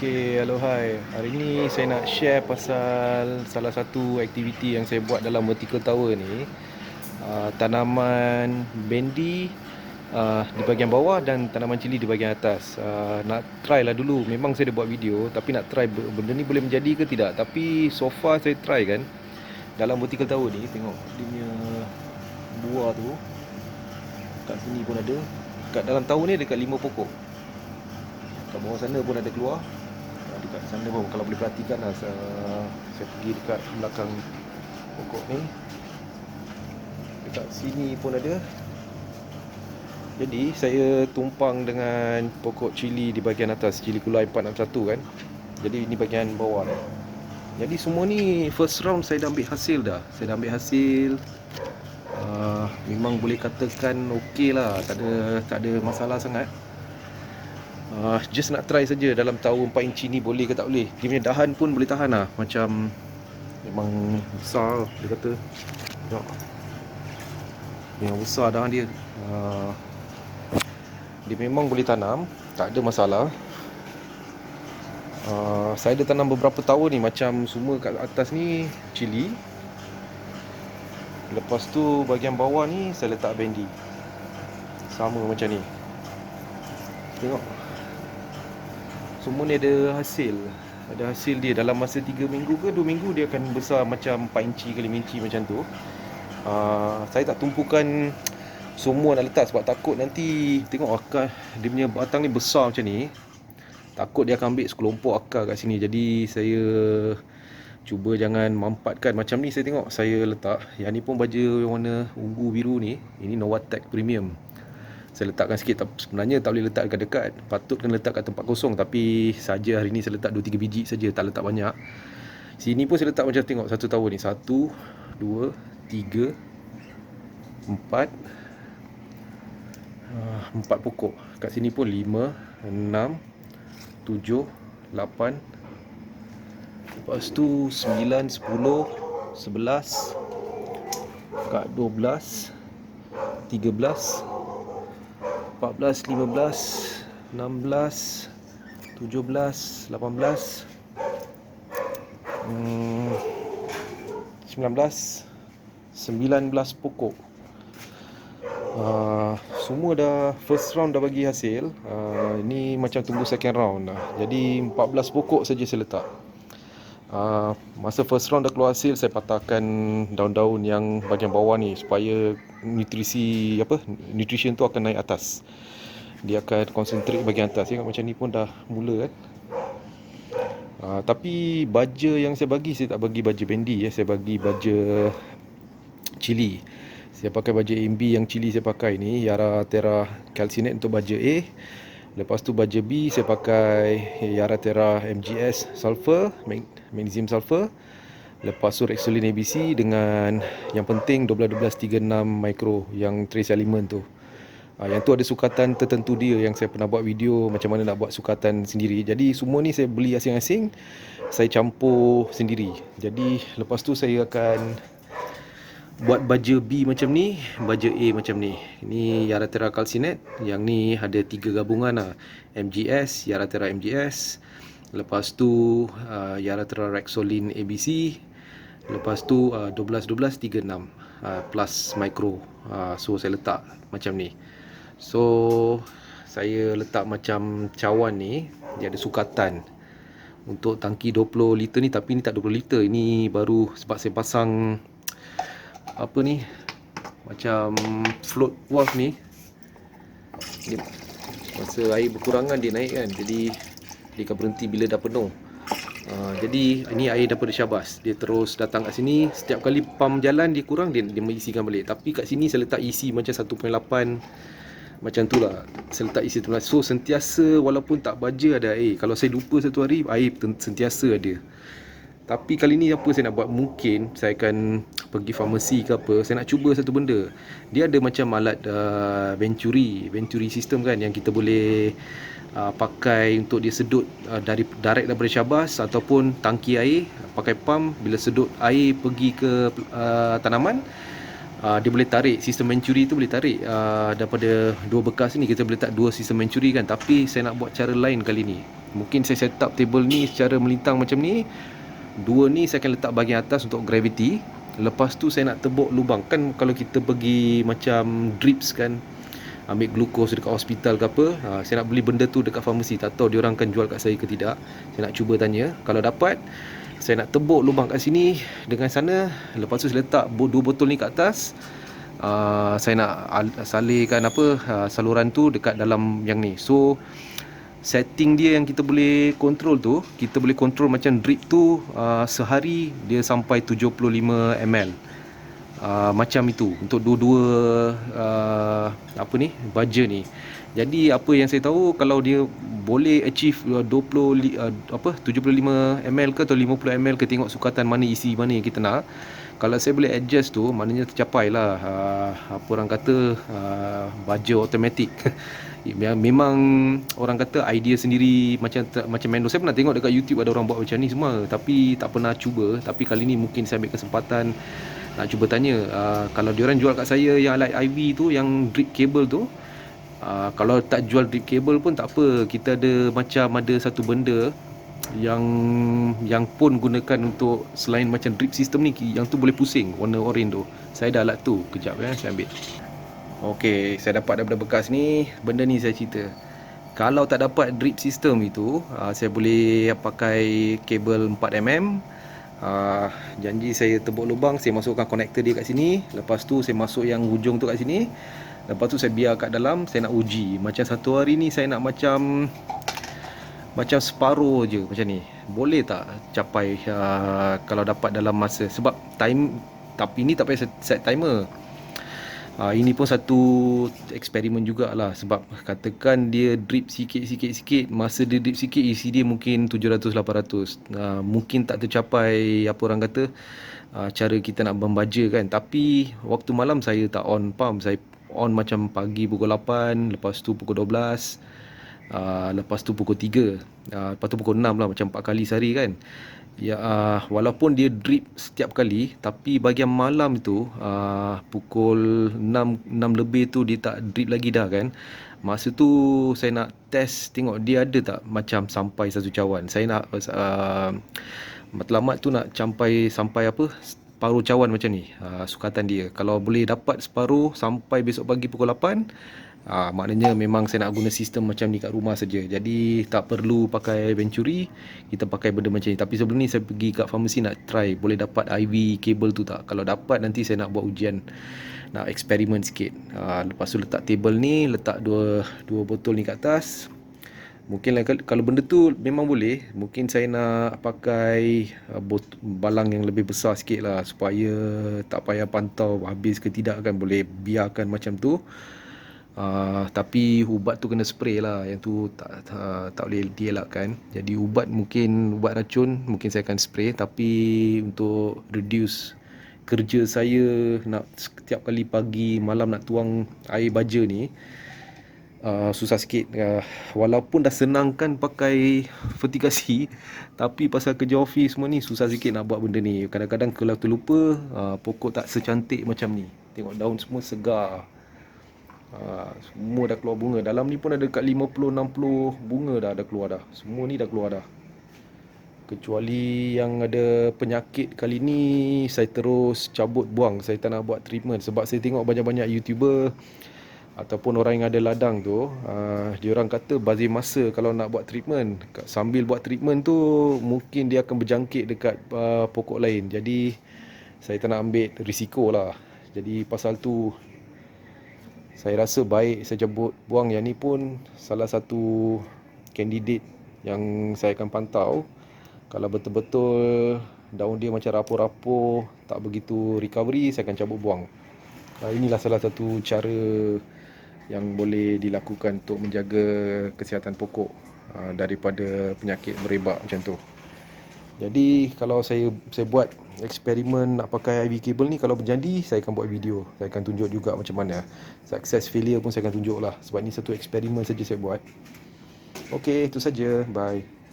Okey, hello, hai. Hari ni saya nak share pasal salah satu aktiviti yang saya buat dalam vertical tower ni. Tanaman bendi di bahagian bawah dan tanaman cili di bahagian atas. Nak try lah dulu. Memang saya dah buat video, tapi nak try benda ni boleh menjadi ke tidak. Tapi so far saya try kan. Dalam vertical tower ni, tengok dia punya buah tu. Kat sini pun ada. Kat dalam tower ni dekat 5 pokok. Kat bawah sana pun ada keluar. Dekat sana pun kalau boleh perhatikan lah, saya pergi dekat belakang pokok ni. Dekat sini pun ada. Jadi saya tumpang dengan pokok cili di bahagian atas, cili kulai 461 kan. Jadi ini bahagian bawah ni. Jadi semua ni first round saya dah ambil hasil dah. Saya dah ambil hasil. Memang boleh katakan okey lah, tak ada masalah sangat. Just nak try saja dalam tower 4 inci ni boleh ke tak boleh. Dia punya dahan pun boleh tahan lah. Macam memang besar dia kata. Tengok, memang besar dahan dia. Dia memang boleh tanam, tak ada masalah. Saya ada tanam beberapa tower ni. Macam semua kat atas ni cili. Lepas tu bahagian bawah ni saya letak bendi. Sama macam ni. Tengok, semua ni ada hasil. Ada hasil dia dalam masa 3 minggu ke 2 minggu dia akan besar macam 4 inci ke 5 inci macam tu. Saya tak tumpukan semua nak letak sebab takut nanti tengok akar dia punya batang ni besar macam ni. Takut dia akan ambil sekelompok akar kat sini. Jadi saya cuba jangan mampatkan. Macam ni saya tengok saya letak. Yang ni pun baja warna ungu biru ni. Ini Novatec Premium. Saya letakkan sikit. Sebenarnya tak boleh letak dekat-dekat. Patut kena letak kat tempat kosong. Tapi saja hari ni saya letak 2-3 biji saja, tak letak banyak. Sini pun saya letak macam tengok satu tower ni. 1, 2, 3, 4. 4 pokok. Kat sini pun 5, 6, 7, 8. Lepas tu 9, 10, 11. Kat 12, 13, 14, 15, 16, 17, 18, 19 pokok. Semua dah first round dah bagi hasil. Ini macam tunggu second round dah. Jadi 14 pokok saja saya letak. Masa first round dah keluar hasil, saya patahkan daun-daun yang bahagian bawah ni supaya nutrition tu akan naik atas. Dia akan concentrate bahagian atas. Tengok macam ni pun dah mula kan. Tapi baja yang saya bagi, saya tak bagi baja bendi ya. Saya bagi baja cili. Saya pakai baja AMB yang cili saya pakai ni, Yara Terra Calcinate untuk baja A. Lepas tu baja B saya pakai Yara Terra MGS Sulfur, Magnesium Sulfur. Lepas tu Rexolin ABC dengan yang penting 12-12-36 micro yang trace element tu. Yang tu ada sukatan tertentu dia yang saya pernah buat video macam mana nak buat sukatan sendiri. Jadi semua ni saya beli asing-asing, saya campur sendiri. Jadi lepas tu saya akan buat baja B macam ni, baja A macam ni. Ini Yara Terra Calcinate. Yang ni ada 3 gabungan lah. MGS, Yara Terra MGS. Lepas tu Yara Terra Rexolin ABC. Lepas tu 12-12-36 plus micro. So saya letak macam ni. So saya letak macam cawan ni, dia ada sukatan untuk tangki 20 liter ni. Tapi ni tak 20 liter. Ini baru sebab saya pasang apa ni, macam float valve ni. Dia, masa air berkurangan dia naik kan, jadi dia akan berhenti bila dah penuh. Jadi ini air daripada Syabas, dia terus datang kat sini. Setiap kali pump jalan dia kurang, dia mengisikan balik. Tapi kat sini saya letak isi macam 1.8 macam tu lah. Saya letak isi 1.8. So sentiasa walaupun tak baja ada air. Kalau saya lupa satu hari, air sentiasa ada. Tapi kali ni apa saya nak buat, mungkin saya akan pergi farmasi ke apa. Saya nak cuba satu benda. Dia ada macam alat Venturi system kan, yang kita boleh pakai untuk dia sedut direct daripada Syabas ataupun tangki air, pakai pump. Bila sedut air pergi ke tanaman, dia boleh tarik. Sistem Venturi tu boleh tarik daripada 2 bekas ni. Kita boleh letak 2 sistem Venturi kan. Tapi saya nak buat cara lain kali ni. Mungkin saya set up table ni secara melintang macam ni. Dua ni saya akan letak bahagian atas untuk gravity. Lepas tu saya nak tebuk lubang. Kan kalau kita pergi macam drips kan, ambil glukos dekat hospital ke apa, saya nak beli benda tu dekat farmasi. Tak tahu diorang akan jual kat saya ke tidak. Saya nak cuba tanya. Kalau dapat, saya nak tebuk lubang kat sini dengan sana. Lepas tu saya letak dua botol ni kat atas. Saya nak salurkan saluran tu dekat dalam yang ni. So setting dia yang kita boleh control tu, kita boleh control macam drip tu sehari dia sampai 75 ml. Macam itu untuk dua-dua baja ni. Jadi apa yang saya tahu, kalau dia boleh achieve 75 ml ke atau 50 ml ke, tengok sukatan mana, isi mana yang kita nak. Kalau saya boleh adjust tu, maknanya tercapai lah apa orang kata baja automatic. Memang orang kata idea sendiri macam manual. Saya pernah tengok dekat YouTube ada orang buat macam ni semua, tapi tak pernah cuba. Tapi kali ni mungkin saya ambil kesempatan nak cuba tanya. Kalau diorang jual kat saya yang light IV tu, yang drip cable tu, kalau tak jual drip cable pun tak apa. Kita ada satu benda yang pun gunakan untuk selain macam drip system ni, yang tu boleh pusing warna orange tu. Saya ada alat tu. Kejap saya ambil. Okey, saya dapat daripada bekas ni. Benda ni saya cerita, kalau tak dapat drip system itu, saya boleh pakai kabel 4mm. Janji saya tebuk lubang, saya masukkan konektor dia kat sini. Lepas tu saya masuk yang hujung tu kat sini. Lepas tu saya biar kat dalam. Saya nak uji. Macam satu hari ni saya nak macam separuh je macam ni. Boleh tak capai kalau dapat dalam masa? Sebab tapi ni tak payah set timer. Ini pun satu eksperimen jugalah. Sebab katakan dia drip sikit, masa dia drip sikit, isi dia mungkin 700-800. Mungkin tak tercapai apa orang kata cara kita nak membaja kan. Tapi waktu malam saya tak on pump. Saya on macam pagi pukul 8, lepas tu pukul 12, lepas tu pukul 3, lepas tu pukul 6 lah, macam 4 kali sehari kan. Ya, walaupun dia drip setiap kali, tapi bahagian malam tu pukul 6 lebih tu dia tak drip lagi dah kan. Masa tu saya nak test tengok dia ada tak macam sampai satu cawan. Saya nak matlamat tu nak sampai separuh cawan macam ni, sukatan dia. Kalau boleh dapat separuh sampai besok pagi pukul 8, maknanya memang saya nak guna sistem macam ni kat rumah saja. Jadi tak perlu pakai Venturi, kita pakai benda macam ni. Tapi sebelum ni saya pergi kat farmasi nak try boleh dapat IV kabel tu tak. Kalau dapat, nanti saya nak buat ujian, nak eksperimen sikit. Lepas tu letak table ni, letak dua botol ni kat atas. Mungkin kalau benda tu memang boleh, mungkin saya nak pakai balang yang lebih besar sikit lah, supaya tak payah pantau habis ke tidak kan. Boleh biarkan macam tu. Tapi ubat tu kena spray lah. Yang tu tak boleh dielakkan. Jadi ubat racun mungkin saya akan spray. Tapi untuk reduce kerja saya, nak setiap kali pagi malam nak tuang air baja ni, susah sikit. Walaupun dah senangkan pakai vertikasi, tapi pasal kerja office semua ni, susah sikit nak buat benda ni. Kadang-kadang kalau terlupa, pokok tak secantik macam ni. Tengok daun semua segar. Semua dah keluar bunga. Dalam ni pun ada dekat 50-60 bunga dah keluar dah. Semua ni dah keluar dah. Kecuali yang ada penyakit, kali ni saya terus cabut buang. Saya tak nak buat treatment. Sebab saya tengok banyak-banyak YouTuber ataupun orang yang ada ladang tu, diorang kata bazir masa kalau nak buat treatment. Sambil buat treatment tu, mungkin dia akan berjangkit dekat pokok lain. Jadi saya tak nak ambil risiko lah. Jadi pasal tu saya rasa baik saya cabut buang. Yang ni pun salah satu kandidat yang saya akan pantau. Kalau betul-betul daun dia macam rapuh-rapuh, tak begitu recovery, saya akan cabut buang. Inilah salah satu cara yang boleh dilakukan untuk menjaga kesihatan pokok daripada penyakit merebak macam tu. Jadi kalau saya buat eksperimen nak pakai IV cable ni, kalau berjadi saya akan buat video. Saya akan tunjuk juga macam mana. Success failure pun saya akan tunjuk lah. Sebab ni satu eksperimen saja saya buat. Okey, itu saja. Bye.